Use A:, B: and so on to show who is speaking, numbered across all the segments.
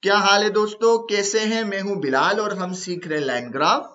A: क्या हाल है दोस्तों, कैसे हैं? मैं हूं बिलाल और हम सीख रहे लाइन ग्राफ।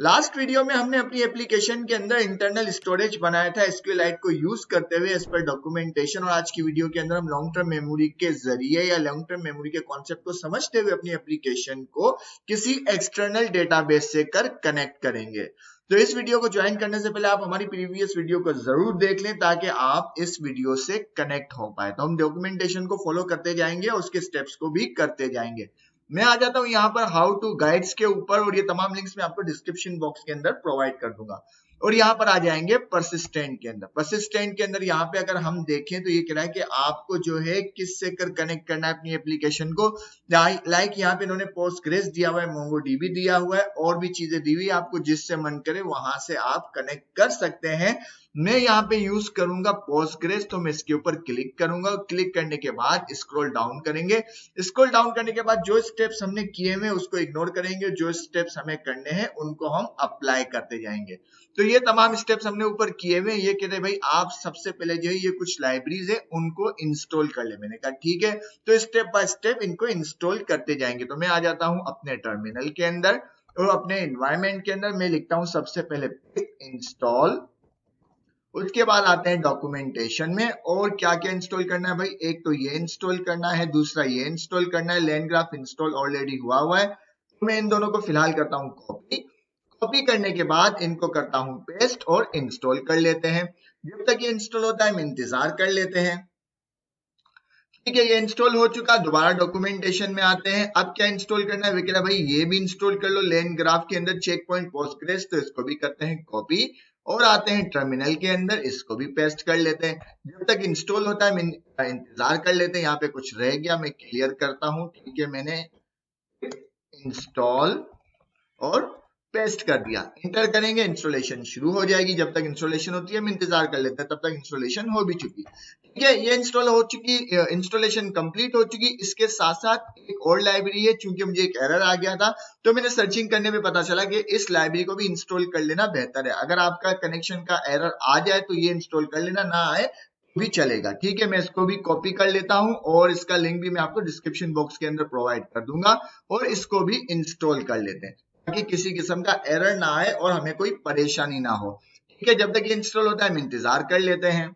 A: लास्ट वीडियो में हमने अपनी एप्लीकेशन के अंदर इंटरनल स्टोरेज बनाया था एसक्यूएलाइट को यूज करते हुए एज पर डॉक्यूमेंटेशन, और आज की वीडियो के अंदर हम लॉन्ग टर्म मेमोरी के जरिए या लॉन्ग टर्म मेमोरी के कॉन्सेप्ट को समझते हुए अपनी एप्लीकेशन को किसी एक्सटर्नल डेटाबेस से कर कनेक्ट करेंगे। तो इस वीडियो को ज्वाइन करने से पहले आप हमारी प्रीवियस वीडियो को जरूर देख लें ताकि आप इस वीडियो से कनेक्ट हो पाए। तो हम डॉक्यूमेंटेशन को फॉलो करते जाएंगे और उसके स्टेप्स को भी करते जाएंगे। मैं आ जाता हूं यहाँ पर हाउ टू गाइड्स के ऊपर, और ये तमाम लिंक्स मैं आपको डिस्क्रिप्शन बॉक्स के अंदर प्रोवाइड कर दूंगा। और यहाँ पर आ जाएंगे परसिस्टेंट के अंदर। परसिस्टेंट के अंदर यहाँ पे अगर हम देखें तो ये कह रहा है कि आपको जो है किससे कर कनेक्ट करना है अपनी एप्लीकेशन को। लाइक यहाँ पे इन्होंने पोस्टग्रेस दिया हुआ है, मोंगोडीबी दिया हुआ है, और भी चीजें दी हुई है। आपको जिससे मन करे वहां से आप कनेक्ट कर सकते हैं। मैं यहाँ पे यूज करूंगा पोस्टग्रेस, तो मैं इसके ऊपर क्लिक करूंगा। क्लिक करने के बाद स्क्रॉल डाउन करेंगे। स्क्रॉल डाउन करने के बाद जो स्टेप्स हमने किए हुए उसको इग्नोर करेंगे, जो स्टेप्स हमें करने हैं उनको हम अप्लाई करते जाएंगे। तो ये तमाम स्टेप्स हमने ऊपर किए हुए। ये कहते हैं भाई आप सबसे पहले जो है ये कुछ लाइब्रेरीज है उनको इंस्टॉल कर ले। मैंने कहा ठीक है, तो स्टेप बाय स्टेप इनको इंस्टॉल करते जाएंगे। तो मैं आ जाता हूं अपने टर्मिनल के अंदर और अपने एनवायरमेंट के अंदर मैं लिखता हूं सबसे पहले इंस्टॉल। उसके बाद आते हैं डॉक्यूमेंटेशन में, और क्या क्या इंस्टॉल करना है भाई। एक तो ये इंस्टॉल करना है, दूसरा ये इंस्टॉल करना है। लाइन ग्राफ इंस्टॉल ऑलरेडी हुआ है, तो मैं इन दोनों को फिलहाल करता हूं कॉपी। कॉपी करने के बाद इनको करता हूं पेस्ट और इंस्टॉल कर लेते हैं। जब तक ये इंस्टॉल होता है हम इंतजार कर लेते हैं। ठीक है, ये इंस्टॉल हो चुका। दोबारा डॉक्यूमेंटेशन में आते हैं। अब क्या इंस्टॉल करना है, कह रहा भाई ये भी इंस्टॉल कर लो लाइन ग्राफ के अंदर चेक पॉइंट पोस्टग्रेस, तो इसको भी करते हैं कॉपी और आते हैं टर्मिनल के अंदर, इसको भी पेस्ट कर लेते हैं। जब तक इंस्टॉल होता है इंतजार कर लेते हैं। यहाँ पे कुछ रह गया, मैं क्लियर करता हूं। ठीक है, मैंने इंस्टॉल और पेस्ट कर दिया। इंटर करेंगे, इंस्टॉलेशन शुरू हो जाएगी। जब तक इंस्टॉलेशन होती है हम इंतजार कर लेते हैं, तब तक इंस्टॉलेशन हो भी चुकी। ठीक है, ये इंस्टॉल हो चुकी, इंस्टॉलेशन कंप्लीट हो चुकी। इसके साथ साथ एक और लाइब्रेरी है। चूंकि मुझे एक एरर आ गया था तो मैंने सर्चिंग करने में पता चला कि इस लाइब्रेरी को भी इंस्टॉल कर लेना बेहतर है। अगर आपका कनेक्शन का एरर आ जाए तो ये इंस्टॉल कर लेना, ना आए भी चलेगा। ठीक है, मैं इसको भी कॉपी कर लेता हूं और इसका लिंक भी मैं आपको डिस्क्रिप्शन बॉक्स के अंदर प्रोवाइड कर दूंगा, और इसको भी इंस्टॉल कर लेते हैं ताकि किसी किस्म का एरर ना आए और हमें कोई परेशानी ना हो। ठीक है, जब तक ये इंस्टॉल होता है हम इंतजार कर लेते हैं।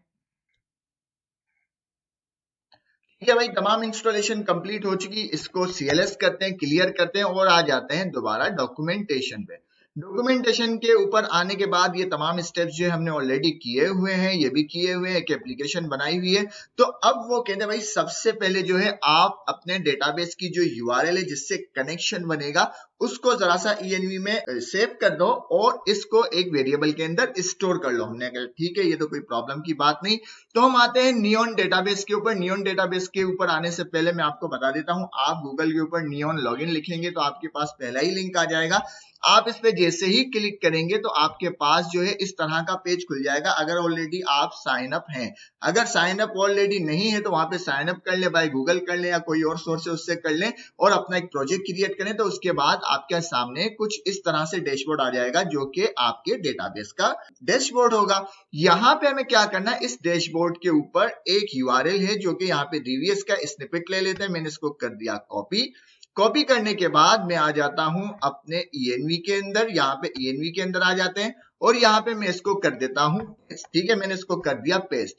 A: ठीक है भाई, तमाम इंस्टॉलेशन कंप्लीट हो चुकी। इसको CLS करते हैं, क्लियर करते हैं और आ जाते हैं दोबारा डॉक्यूमेंटेशन पे। डॉक्यूमेंटेशन के ऊपर आने के बाद ये तमाम स्टेप्स जो हमने ऑलरेडी किए हुए हैं, ये भी किए हुए हैं, एक एप्लीकेशन बनाई हुई है। तो अब वो कहते हैं भाई सबसे पहले जो है आप अपने डेटाबेस की जो URL है जिससे कनेक्शन बनेगा उसको जरा सा ENV में सेव कर दो और इसको एक वेरिएबल के अंदर स्टोर कर लो। हमने कहा ठीक है, ये तो कोई प्रॉब्लम की बात नहीं। तो हम आते हैं नियॉन डेटाबेस के ऊपर। नियॉन डेटाबेस के ऊपर आने से पहले मैं आपको बता देता हूं, आप गूगल के ऊपर नियॉन लॉगिन लिखेंगे तो आपके पास पहला ही लिंक आ जाएगा। आप इस पे जैसे ही क्लिक करेंगे तो आपके पास जो है इस तरह का पेज खुल जाएगा। अगर ऑलरेडी आप साइन अप हैं, अगर साइन अप ऑलरेडी नहीं है तो वहां पे साइन अप कर ले, बाय गूगल कर ले या कोई और सोर्स है उससे कर ले और अपना एक प्रोजेक्ट क्रिएट करें। तो उसके बाद आपके सामने कुछ इस तरह से डैशबोर्ड आ जाएगा जो कि आपके डेटाबेस का डैशबोर्ड होगा। यहाँ पे हमें क्या करना है, इस डैशबोर्ड के ऊपर एक URL है जो कि यहाँ पे दी हुई है। इसका स्निपेट ले लेते हैं। मैंने इसको कर दिया कॉपी। कॉपी करने के बाद मैं आ जाता हूं अपने ENV के अंदर। यहाँ पे ENV के अंदर आ जाते हैं और यहाँ पे मैं इसको कर देता हूं पेस्ट। ठीक है, मैंने इसको कर दिया पेस्ट।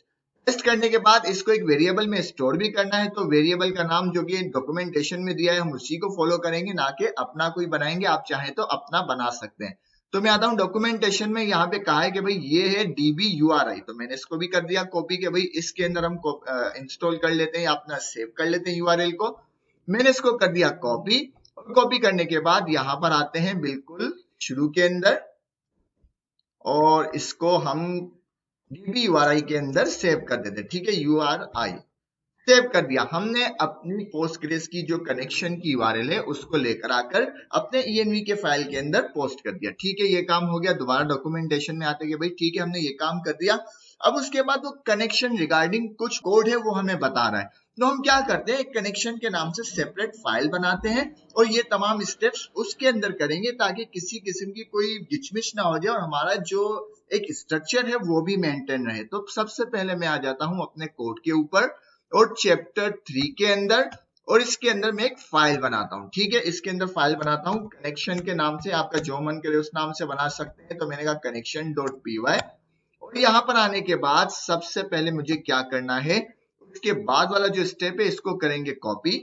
A: पेस्ट करने के बाद इसको एक वेरिएबल में स्टोर भी करना है। तो वेरिएबल का नाम जो कि डॉक्यूमेंटेशन में दिया है हम उसी को फॉलो करेंगे, ना कि अपना कोई बनाएंगे। आप चाहें तो अपना बना सकते हैं। तो मैं आता हूं डॉक्यूमेंटेशन में। यहाँ पे कहा है कि भाई ये है DB-URI, तो मैंने इसको भी कर दिया कॉपी के भाई इसके अंदर हम इंस्टॉल कर लेते हैं या अपना सेव कर लेते हैं URL को। मैंने इसको कर दिया कॉपी, और कॉपी करने के बाद यहां पर आते हैं बिल्कुल शुरू के अंदर और इसको हम DB-URI के अंदर सेव कर देते हैं। ठीक है, URI सेव कर दिया। हमने अपनी पोस्टग्रेस की जो कनेक्शन की URL है उसको लेकर आकर अपने ENV के फाइल के अंदर पोस्ट कर दिया। ठीक है, ये काम हो गया। दोबारा डॉक्यूमेंटेशन में आते हैं भाई ठीक है हमने ये काम कर दिया। अब उसके बाद वो कनेक्शन रिगार्डिंग कुछ कोड है वो हमें बता रहा है। तो हम क्या करते हैं, एक कनेक्शन के नाम से सेपरेट फाइल बनाते हैं और ये तमाम स्टेप्स उसके अंदर करेंगे ताकि किसी किस्म की कोई गिचमिच ना हो जाए और हमारा जो एक स्ट्रक्चर है वो भी मेंटेन रहे। तो सबसे पहले मैं आ जाता हूं अपने कोड के ऊपर और चैप्टर 3 के अंदर और इसके अंदर मैं एक फाइल बनाता हूँ। ठीक है, इसके अंदर फाइल बनाता हूँ कनेक्शन के नाम से, आपका जो मन करे उस नाम से बना सकते हैं। तो मैंने कहा connection.py, और यहाँ पर आने के बाद सबसे पहले मुझे क्या करना है, उसके बाद वाला जो स्टेप है इसको करेंगे कॉपी।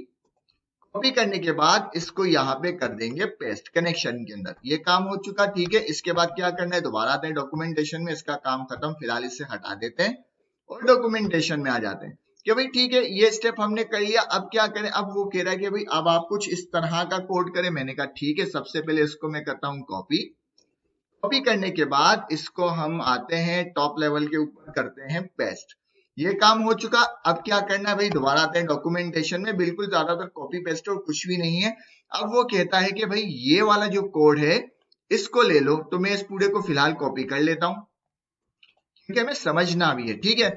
A: कॉपी करने के बाद इसको यहाँ पे कर देंगे पेस्ट कनेक्शन के अंदर। ये काम हो चुका। ठीक है, इसके बाद क्या करना है, दोबारा आते हैं डॉक्यूमेंटेशन में, इसका काम खत्म, फिलहाल इसे हटा देते हैं और डॉक्यूमेंटेशन में आ जाते हैं कि भाई ठीक है ये स्टेप हमने कर लिया, अब क्या करें। अब वो कह रहा है कि भाई अब आप कुछ इस तरह का कोड करें। मैंने कहा ठीक है, सबसे पहले इसको मैं करता हूँ कॉपी। कॉपी करने के बाद इसको हम आते हैं टॉप लेवल के ऊपर करते हैं पेस्ट। ये काम हो चुका। अब क्या करना है भाई, दोबारा आते हैं डॉक्यूमेंटेशन में, बिल्कुल ज्यादातर कॉपी पेस्ट और कुछ भी नहीं है। अब वो कहता है कि भाई ये वाला जो कोड है इसको ले लो, तो मैं इस पूरे को फिलहाल कॉपी कर लेता हूं क्योंकि हमें समझना भी है। ठीक है,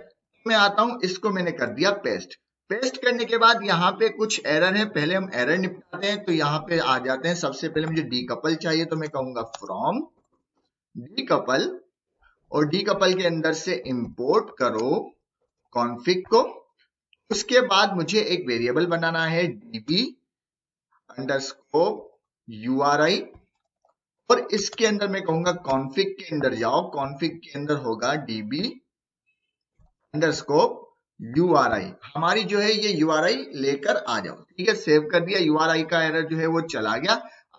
A: मैं आता हूं, इसको मैंने कर दिया पेस्ट। पेस्ट करने के बाद यहाँ पे कुछ एरर है, पहले हम एरर निपटाते हैं। तो यहाँ पे आ जाते हैं, सबसे पहले मुझे डीकपल चाहिए, तो मैं कहूंगा फ्रॉम डीकपल, और डीकपल के अंदर से इंपोर्ट करो कॉन्फिग को। उसके बाद मुझे एक वेरिएबल बनाना है db _ URI, और इसके अंदर मैं कहूंगा कॉन्फिग के अंदर जाओ, कॉन्फिग के अंदर होगा db _ URI। हमारी जो है ये URI लेकर आ जाओ। ठीक है, सेव कर दिया। URI का एरर जो है वो चला गया।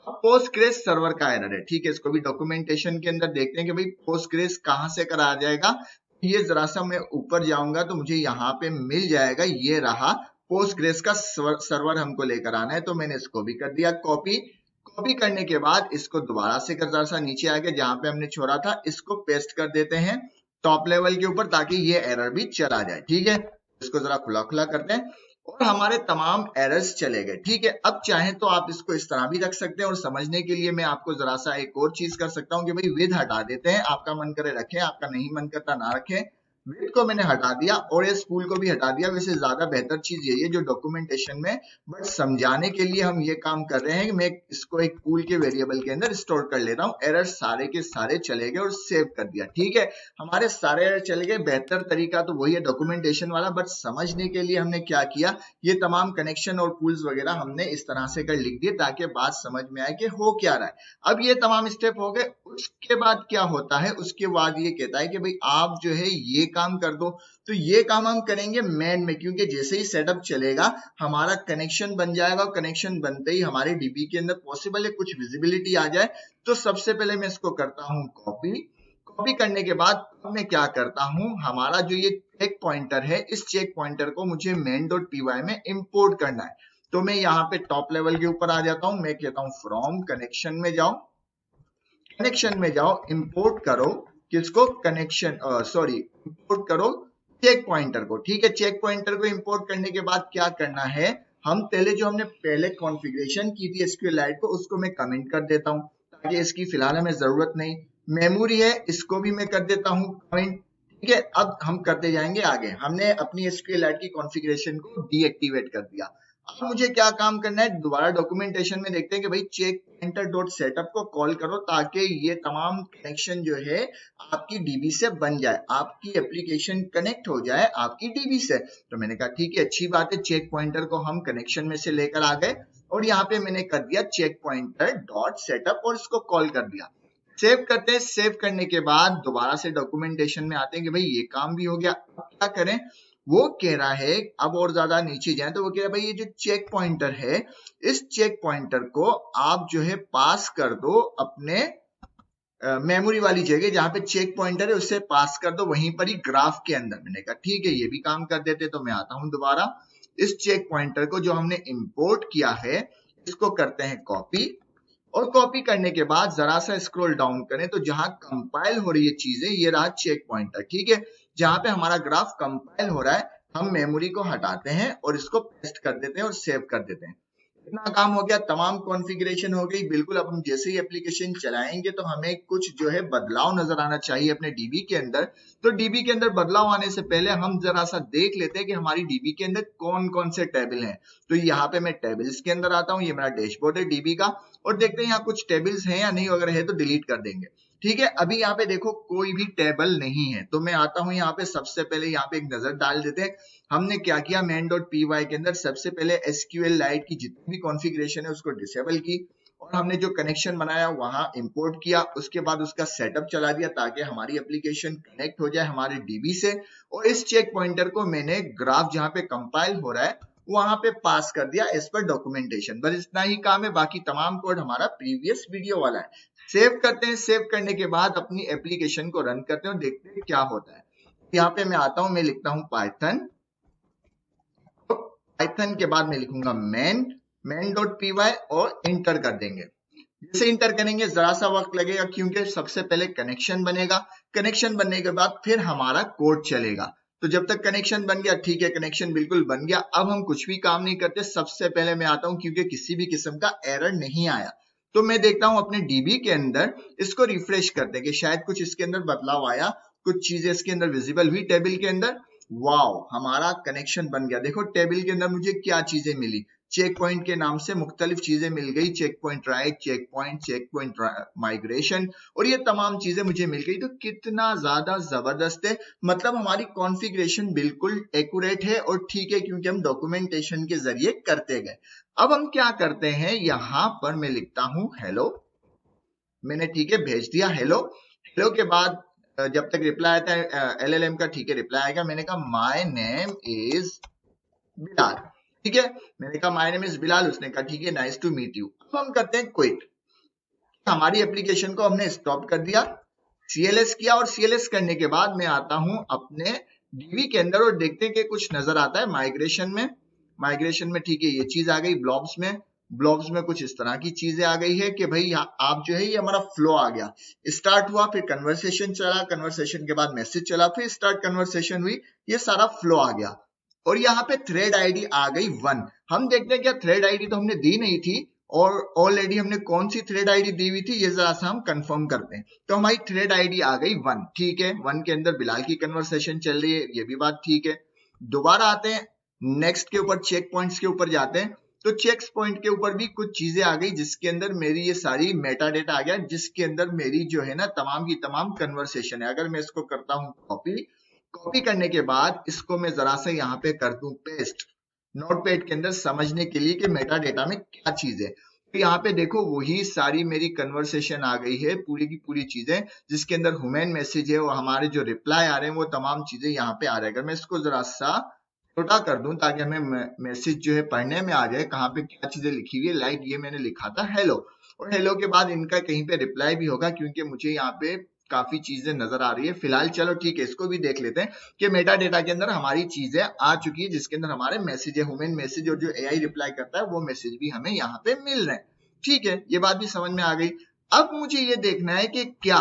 A: अब पोस्टग्रेस सर्वर का एरर है। ठीक है, इसको भी डॉक्यूमेंटेशन के अंदर देखते हैं कि भाई पोस्टग्रेस कहां से कराया जाएगा। ये जरा सा मैं ऊपर जाऊंगा तो मुझे यहाँ पे मिल जाएगा, ये रहा पोस्टग्रेस का सर्वर हमको लेकर आना है। तो मैंने इसको भी कर दिया कॉपी। कॉपी करने के बाद इसको दोबारा से कर, जरा सा नीचे आके जहां पे हमने छोड़ा था इसको पेस्ट कर देते हैं टॉप लेवल के ऊपर, ताकि ये एरर भी चला जाए। ठीक है, इसको जरा खुला खुला करते हैं और हमारे तमाम एरर्स चले गए। ठीक है, अब चाहे तो आप इसको इस तरह भी रख सकते हैं, और समझने के लिए मैं आपको जरा सा एक और चीज कर सकता हूं कि भाई विद हटा देते हैं। आपका मन करे रखें, आपका नहीं मन करता ना रखें। विद को मैंने हटा दिया और इस फूल को भी हटा दिया। वैसे ज्यादा बेहतर चीज यही है जो डॉक्यूमेंटेशन में, बट समझाने के लिए हम ये काम कर रहे हैं कि मैं इसको एक पूल के वेरिएबल के अंदर स्टोर कर लेता हूँ। एरर सारे के सारे चले गए और सेव कर दिया। ठीक है, हमारे सारे एरर चले गए। बेहतर तरीका तो वही है डॉक्यूमेंटेशन वाला, बट समझने के लिए हमने क्या किया, ये तमाम कनेक्शन और पूल्स वगैरह हमने इस तरह से कर लिख दिए ताकि बात समझ में आए कि हो क्या रहा है। अब ये तमाम स्टेप हो गए। उसके बाद क्या होता है, उसके बाद ये कहता है कि भाई आप जो है ये काम कर दो। तो ये काम हम करेंगे मेन में, क्योंकि जैसे ही सेटअप चलेगा हमारा कनेक्शन बन जाएगा। कनेक्शन बनते ही हमारे डीबी के अंदर पॉसिबल है कुछ विजिबिलिटी आ जाए। तो सबसे पहले मैं इसको करता हूँ कॉपी। कॉपी करने के बाद मैं क्या करता हूँ, हमारा जो ये चेक पॉइंटर है, इस चेक पॉइंटर को मुझे main.py में इंपोर्ट करना है। तो मैं यहाँ पे टॉप लेवल के ऊपर आ जाता हूँ। मैं कहता हूँ फ्रॉम कनेक्शन में जाओ, कनेक्शन में जाओ, इंपोर्ट करो किसको, कनेक्शन सॉरी इंपोर्ट करो चेक पॉइंटर को। ठीक है, चेक पॉइंटर को इंपोर्ट करने के बाद क्या करना है, हम पहले जो हमने पहले कॉन्फ़िगरेशन की थी SQLite को, उसको मैं कमेंट कर देता हूं ताकि इसकी फिलहाल हमें जरूरत नहीं। मेमोरी है, इसको भी मैं कर देता हूं कमेंट। ठीक है, अब हम करते जाएंगे आगे। हमने अपनी SQLite की कॉन्फ़िगरेशन को डीएक्टिवेट कर दिया। अब मुझे क्या काम करना है, दोबारा डॉक्यूमेंटेशन में देखते हैं कि भाई चेक पॉइंटर डॉट सेटअप को कॉल करो ताकि ये तमाम कनेक्शन जो है आपकी डीबी से बन जाए, आपकी एप्लीकेशन कनेक्ट हो जाए आपकी डीबी से। तो मैंने कहा ठीक है, अच्छी बात है। चेक पॉइंटर को हम कनेक्शन में से लेकर आ गए और यहाँ पे मैंने कर दिया चेक पॉइंटर डॉट सेटअप और इसको कॉल कर दिया। सेव करते हैं। सेव करने के बाद दोबारा से डॉक्यूमेंटेशन में आते हैं कि भाई ये काम भी हो गया। अब क्या करें, वो कह रहा है, अब और ज्यादा नीचे जाए तो वो कह रहा है भाई ये जो चेक पॉइंटर है, इस चेक पॉइंटर को आप जो है पास कर दो अपने मेमोरी वाली जगह जहां पे चेक पॉइंटर है, उससे पास कर दो वहीं पर ही ग्राफ के अंदर। मैंने कहा ठीक है, ये भी काम कर देते। तो मैं आता हूं दोबारा, इस चेक पॉइंटर को जो हमने इंपोर्ट किया है इसको करते हैं कॉपी, और कॉपी करने के बाद जरा सा स्क्रॉल डाउन करें तो जहां कंपाइल हो रही है चीजें, ये रहा चेक पॉइंटर। ठीक है, जहां पे हमारा ग्राफ कंपाइल हो रहा है हम मेमोरी को हटाते हैं और इसको पेस्ट कर देते हैं और सेव कर देते हैं। इतना काम हो गया, तमाम कॉन्फ़िगरेशन हो गई। बिल्कुल अब हम जैसे ही एप्लीकेशन चलाएंगे तो हमें कुछ जो है बदलाव नजर आना चाहिए अपने डीबी के अंदर। तो डीबी के अंदर बदलाव आने से पहले हम जरा सा देख लेते हैं कि हमारी डीबी के अंदर कौन कौन से टेबल हैं। तो यहाँ पे मैं टेबल्स के अंदर आता हूँ, ये मेरा डैशबोर्ड है डीबी का, और देखते हैं यहाँ कुछ टेबल्स हैं या नहीं, अगर है तो डिलीट कर देंगे। ठीक है। अभी यहाँ पे देखो कोई भी टेबल नहीं है, तो मैं आता हूँ यहाँ पे, सबसे पहले यहाँ पे एक नजर डाल देते हैं। हमने क्या किया, main.py के अंदर सबसे पहले SQLite की जितनी भी कॉन्फ़िगरेशन है उसको डिसेबल की, और हमने जो कनेक्शन बनाया वहां इंपोर्ट किया, उसके बाद उसका सेटअप चला दिया ताकि हमारी एप्लीकेशन कनेक्ट हो जाए हमारे डीबी से। और इस चेक पॉइंटर को मैंने ग्राफ जहां पे कंपाइल हो रहा है वहां पे पास कर दिया एज पर डॉक्यूमेंटेशन। बस इतना ही काम है, बाकी तमाम कोड हमारा प्रीवियस वीडियो वाला है। सेव करते हैं, सेव करने के बाद अपनी एप्लीकेशन को रन करते हैं और देखते हैं क्या होता है। यहाँ पे मैं आता हूं, मैं लिखता हूं पाइथन, पाइथन के बाद मैं लिखूंगा main.py और इंटर कर देंगे। जैसे इंटर करेंगे जरा सा वक्त लगेगा क्योंकि सबसे पहले कनेक्शन बनेगा, कनेक्शन बनने के बाद फिर हमारा कोड चलेगा। तो जब तक कनेक्शन बन गया, ठीक है, कनेक्शन बिल्कुल बन गया। अब हम कुछ भी काम नहीं करते, सबसे पहले मैं आता हूं क्योंकि किसी भी किस्म का एरर नहीं आया, तो मैं देखता हूं अपने डीबी के अंदर, इसको रिफ्रेश करते कि शायद कुछ इसके अंदर बदलाव आया, कुछ चीजें इसके अंदर विजिबल हुई टेबल के अंदर। वाओ, हमारा कनेक्शन बन गया। देखो टेबल के अंदर मुझे क्या चीजें मिली, चेक पॉइंट के नाम से मुख्तलिफ चीजें मिल गई, check point right, check point migration, और ये तमाम चीजें मुझे मिल गई। तो कितना ज्यादा जबरदस्त है, मतलब हमारी कॉन्फ़िगरेशन बिल्कुल एक्यूरेट है और ठीक है, क्योंकि हम डॉक्यूमेंटेशन के जरिए करते गए। अब हम क्या करते हैं, यहां पर मैं लिखता हूं हेलो, मैंने ठीक है भेज दिया हेलो। हेलो के बाद जब तक रिप्लाई आता है LLM का, ठीक है, रिप्लाई आएगा। मैंने कहा माय नेम इज बिलाल, ठीक है, मैंने कहा माय नेम इज बिलाल, उसने कहा ठीक है, नाइस टू मीट यू। अब हम करते हैं क्विट, हमारी एप्लीकेशन को हमने स्टॉप कर दिया, CLS किया, और CLS करने के बाद मैं आता हूं अपने डीबी के अंदर और देखते हैं कि कुछ नजर आता है माइग्रेशन में। माइग्रेशन में ठीक है, ये चीज आ गई। ब्लॉब्स में कुछ इस तरह की चीजें आ गई है कि भाई आप जो है, ये हमारा फ्लो आ गया, स्टार्ट हुआ, फिर कन्वर्सेशन चला, कन्वर्सेशन के बाद मैसेज चला, फिर स्टार्ट कन्वर्सेशन हुई, ये सारा फ्लो आ गया। और यहाँ पे थ्रेड आईडी आ गई 1। हम देखते हैं क्या थ्रेड आईडी तो हमने दी नहीं थी, और ऑलरेडी हमने कौन सी थ्रेड आईडी दी हुई थी ये जरा सा हम कंफर्म करते हैं। तो हमारी थ्रेड आईडी आ गई 1, ठीक है, 1 के अंदर बिलाल की कन्वर्सेशन चल रही है, ये भी बात ठीक है। दोबारा आते हैं नेक्स्ट के ऊपर, चेक पॉइंट्स के ऊपर जाते हैं, तो चेक पॉइंट के ऊपर भी कुछ चीजें आ गई जिसके अंदर मेरी ये सारी मेटा डेटा आ गया, जिसके अंदर मेरी जो है ना तमाम की तमाम कन्वर्सेशन है। अगर मैं इसको करता हूं कॉपी करने के बाद इसको मैं जरा सा यहाँ पे कर दूं पेस्ट, नोटपैड के अंदर समझने के लिए कि मेटा डेटा में क्या चीज है। तो यहाँ पे देखो वही सारी मेरी कन्वर्सेशन आ गई है, पूरी की पूरी चीजें, जिसके अंदर ह्यूमन मैसेज है और हमारे जो रिप्लाई आ रहे हैं वो तमाम चीजें यहाँ पे आ रहे हैं। अगर मैं इसको जरा सा छोटा कर दूं ताकि हमें मैसेज जो है पढ़ने में आ जाए, कहाँ पे क्या चीजें लिखी हुई है, लाइक ये मैंने लिखा था हेलो, और हेलो के बाद इनका कहीं पे रिप्लाई भी होगा क्योंकि मुझे यहाँ पे काफी चीजें नजर आ रही है। फिलहाल चलो ठीक है, इसको भी देख लेते हैं कि मेटा डेटा के अंदर हमारी चीजें आ चुकी है, जिसके अंदर हमारे मैसेज है, ह्यूमन मैसेज, और जो AI रिप्लाई करता है वो मैसेज भी हमें यहाँ पे मिल रहे हैं। ठीक है, ये बात भी समझ में आ गई। अब मुझे ये देखना है कि क्या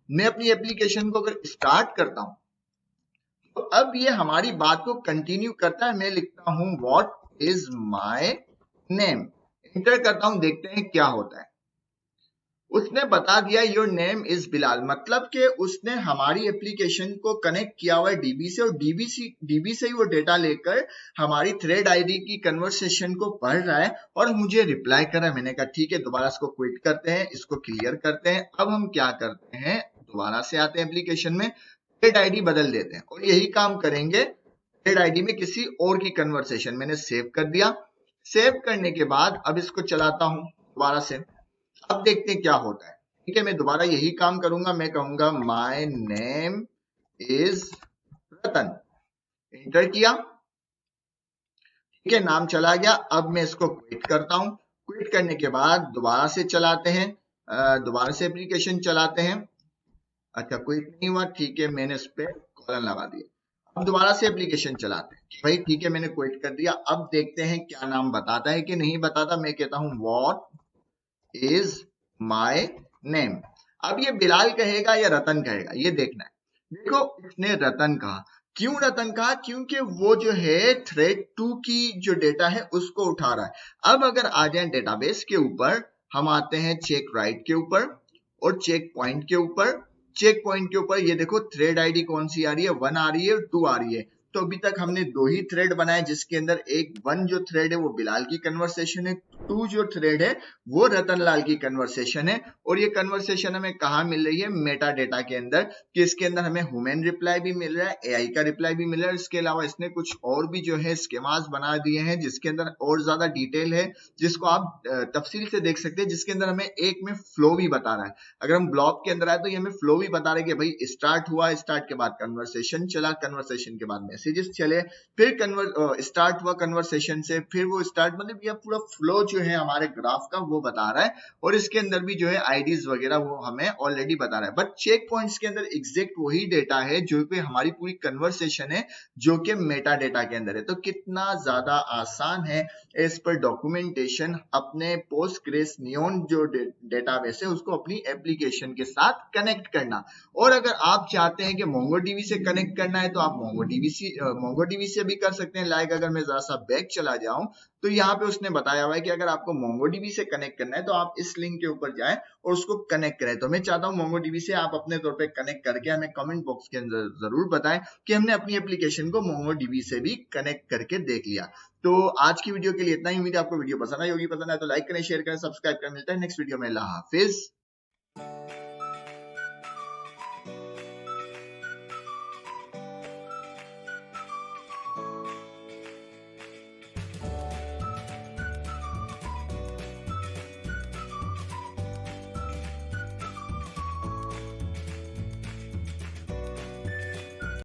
A: मैं अपनी एप्लीकेशन को अगर स्टार्ट करता हूं तो अब ये हमारी बात को कंटिन्यू करता है। मैं लिखता हूं what is my name, inter करता हूं, देखते हैं क्या होता है। उसने बता दिया योर नेम इज बिलाल, मतलब कि उसने हमारी एप्लीकेशन को कनेक्ट किया हुआ है डीबी से, और डीबी से ही वो डेटा लेकर हमारी थ्रेड आईडी की कन्वर्सेशन को पढ़ रहा है और मुझे रिप्लाई कर रहा है। मैंने कहा ठीक है, दोबारा इसको क्विट करते हैं, इसको क्लियर करते हैं। अब हम क्या करते हैं, दोबारा से आते हैं एप्लीकेशन में, थ्रेड आईडी बदल देते हैं और यही काम करेंगे थ्रेड आईडी में किसी और की कन्वर्सेशन। मैंने सेव कर दिया, सेव करने के बाद अब इसको चलाता हूं दोबारा से, अब देखते हैं क्या होता है। ठीक है, मैं दोबारा यही काम करूंगा, मैं कहूंगा my name is Ratan, inter किया, ठीक है, नाम चला गया। अब मैं इसको क्विट करता हूं, क्विट करने के बाद दोबारा से चलाते हैं, दोबारा से एप्लीकेशन चलाते हैं। अच्छा, क्विट नहीं हुआ, ठीक है, मैंने इस पे कॉलन लगा दिया। अब दोबारा से एप्लीकेशन चलाते हैं, भाई ठीक है, मैंने क्विट कर दिया। अब देखते हैं क्या नाम बताता है कि नहीं बताता। मैं कहता हूं व्हाट इज माय नेम। अब ये बिलाल कहेगा या रतन कहेगा, ये देखना है। देखो इसने रतन कहा, क्यों रतन कहा, क्योंकि वो जो है थ्रेड 2 की जो डेटा है उसको उठा रहा है। अब अगर आ जाए डेटाबेस के ऊपर, हम आते हैं चेक राइट के ऊपर और चेक पॉइंट के ऊपर। चेक पॉइंट के ऊपर ये देखो थ्रेड आईडी कौन सी आ रही है, 1 आ रही है और 2 आ रही है। तो अभी तक हमने 2 ही थ्रेड बनाए, जिसके अंदर एक 1 जो थ्रेड है वो बिलाल की कन्वर्सेशन है, टू जो थ्रेड है वो रतनलाल की कन्वर्सेशन है, और ये कन्वर्सेशन हमें कहाँ मिल रही है, मेटा डेटा के अंदर, कि इसके अंदर हमें ह्यूमन रिप्लाई भी मिल रहा है, एआई का रिप्लाई भी मिल रहा है। इसके अलावा इसने कुछ और भी जो है स्कीमास बना दिए हैं जिसके अंदर और ज्यादा डिटेल है, जिसको आप तफसील से देख सकते हैं, जिसके अंदर हमें एक में फ्लो भी बता रहा है। अगर हम ब्लॉक के अंदर आए तो ये हमें फ्लो भी बता रहा है कि भाई स्टार्ट हुआ, स्टार्ट के बाद कन्वर्सेशन चला, कन्वर्सेशन के बाद मैसेजेस चले, फिर स्टार्ट हुआ कन्वर्सेशन से, फिर वो स्टार्ट, मतलब ये पूरा फ्लो जो है हमारे ग्राफ का वो बता रहा है, और इसके अंदर भी जो है आईडीज वगैरह वो हमें ऑलरेडी बता रहा है। बट चेक पॉइंट्स के अंदर एग्जैक्ट वही डेटा है जो कि हमारी पूरी कन्वर्सेशन है, जो कि मेटा डेटा के अंदर है। तो कितना ज्यादा आसान है एज पर डॉक्यूमेंटेशन अपने पोस्टग्रेस नियॉन जो डेटाबेस है उसको अपनी एप्लीकेशन के साथ कनेक्ट करना। और अगर आप चाहते हैं कि मोंगोडीबी से कनेक्ट करना है तो आप मोंगोडीबी से भी कर सकते हैं। लाइक अगर मैं जरा सा बैक चला जाऊं तो यहाँ पे उसने बताया हुआ है कि अगर आपको मोंगोडीबी से कनेक्ट करना है तो आप इस लिंक के ऊपर जाएं और उसको कनेक्ट करें। तो मैं चाहता हूँ मोंगोडीबी से आप अपने तौर पे कनेक्ट करके हमें कमेंट बॉक्स के अंदर जरूर बताएं कि हमने अपनी एप्लीकेशन को मोंगोडीबी से भी कनेक्ट करके देख लिया। तो आज की वीडियो के लिए इतना ही। उम्मीद है आपको वीडियो पसंद आई होगी। पसंद आए तो लाइक करें, शेयर करें, सब्सक्राइब करें। मिलता है नेक्स्ट वीडियो में। अल्लाह हाफिज।